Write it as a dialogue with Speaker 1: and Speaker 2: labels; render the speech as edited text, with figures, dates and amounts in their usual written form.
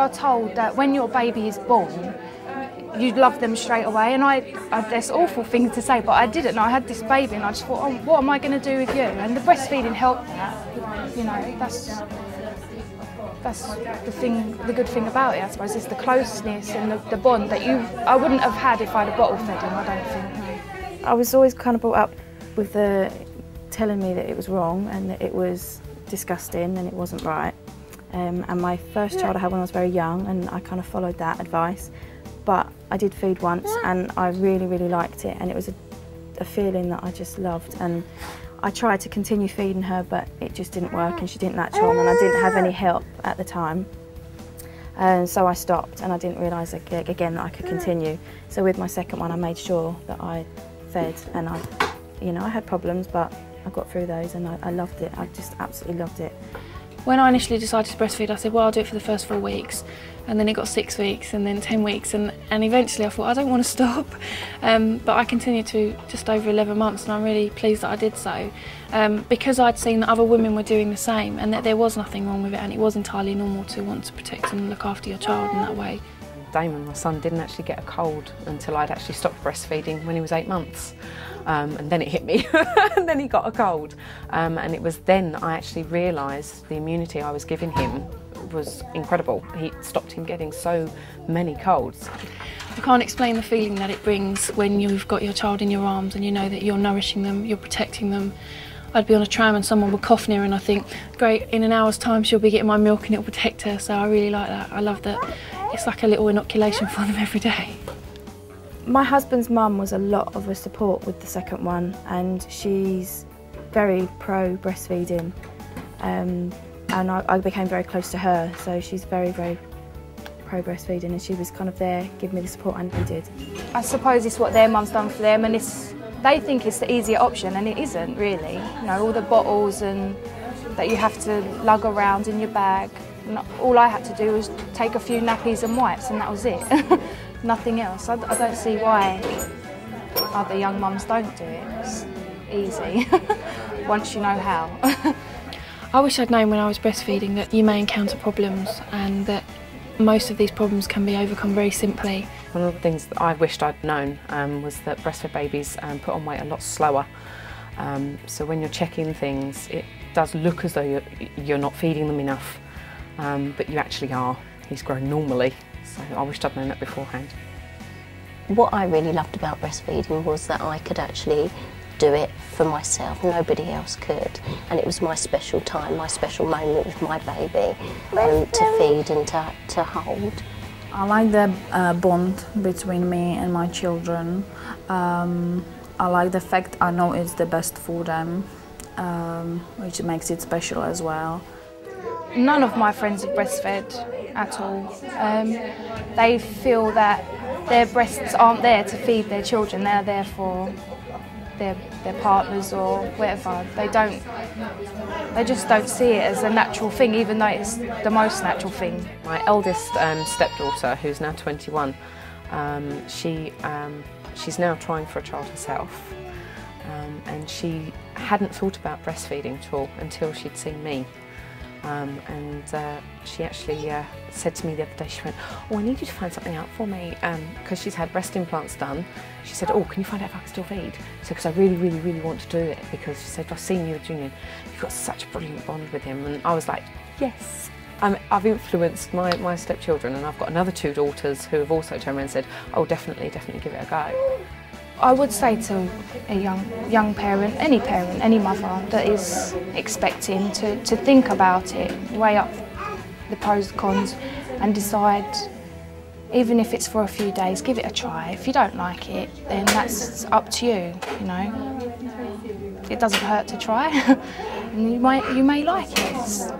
Speaker 1: are told that when your baby is born, you love them straight away, and that's an awful thing to say, but I didn't. I had this baby and I just thought, oh, what am I going to do with you? And the breastfeeding helped that. You know, that's the good thing about it, I suppose, is the closeness and the bond that I wouldn't have had if I'd have bottle fed him, I don't think. No.
Speaker 2: I was always kind of brought up with telling me that it was wrong and that it was disgusting and it wasn't right. And my first child I had when I was very young, and I kind of followed that advice. But I did feed once and I really, really liked it, and it was a feeling that I just loved. And I tried to continue feeding her, but it just didn't work and she didn't latch on, and I didn't have any help at the time. And so I stopped, and I didn't realise again that I could continue. So with my second one I made sure that I fed, and I had problems, but I got through those and I loved it. I just absolutely loved it.
Speaker 3: When I initially decided to breastfeed, I said, well, I'll do it for the first 4 weeks. And then it got 6 weeks and then 10 weeks. And eventually I thought, I don't want to stop. But I continued to just over 11 months, and I'm really pleased that I did so. Because I'd seen that other women were doing the same, and that there was nothing wrong with it, and it was entirely normal to want to protect and look after your child in that way.
Speaker 4: Damon, my son, didn't actually get a cold until I'd actually stopped breastfeeding when he was 8 months. And then it hit me, and then he got a cold. And it was then I actually realised the immunity I was giving him was incredible. It stopped him getting so many colds.
Speaker 3: I can't explain the feeling that it brings when you've got your child in your arms and you know that you're nourishing them, you're protecting them. I'd be on a tram and someone would cough near, and I think, great, in an hour's time she'll be getting my milk and it'll protect her. So I really like that. I love that it's like a little inoculation for them every day.
Speaker 2: My husband's mum was a lot of a support with the second one, and she's very pro breastfeeding, and I became very close to her, so she's very, very pro breastfeeding, and she was kind of there giving me the support I needed.
Speaker 1: I suppose it's what their mum's done for them, and they think it's the easier option, and it isn't really. You know, all the bottles and that you have to lug around in your bag. All I had to do was take a few nappies and wipes, and that was it. Nothing else. I don't see why other young mums don't do it. It's easy, once you know how.
Speaker 3: I wish I'd known when I was breastfeeding that you may encounter problems, and that most of these problems can be overcome very simply.
Speaker 4: One of the things that I wished I'd known was that breastfed babies put on weight a lot slower. So when you're checking things, it does look as though you're not feeding them enough, but you actually are. He's growing normally. So I wished I'd known that beforehand.
Speaker 5: What I really loved about breastfeeding was that I could actually do it for myself. Nobody else could. And it was my special time, my special moment with my baby to feed and to hold.
Speaker 6: I like the bond between me and my children. I like the fact I know it's the best for them, which makes it special as well.
Speaker 1: None of my friends have breastfed at all. They feel that their breasts aren't there to feed their children, they're there for their partners or whatever. They just don't see it as a natural thing, even though it's the most natural thing.
Speaker 4: My eldest stepdaughter, who's now 21, she's now trying for a child herself, and she hadn't thought about breastfeeding at all until she'd seen me. She actually said to me the other day, she went, oh, I need you to find something out for me, because she's had breast implants done. She said, oh, can you find out if I can still feed? So, because I really, really, really want to do it, because she said, I've seen you with Junior, you've got such a brilliant bond with him. And I was like, yes. I've influenced my stepchildren, and I've got another 2 daughters who have also turned around and said, oh, definitely give it a go.
Speaker 1: I would say to a young parent, any mother that is expecting to think about it, weigh up the pros and cons and decide, even if it's for a few days, give it a try. If you don't like it, then that's up to you, know. It doesn't hurt to try, and you may like it.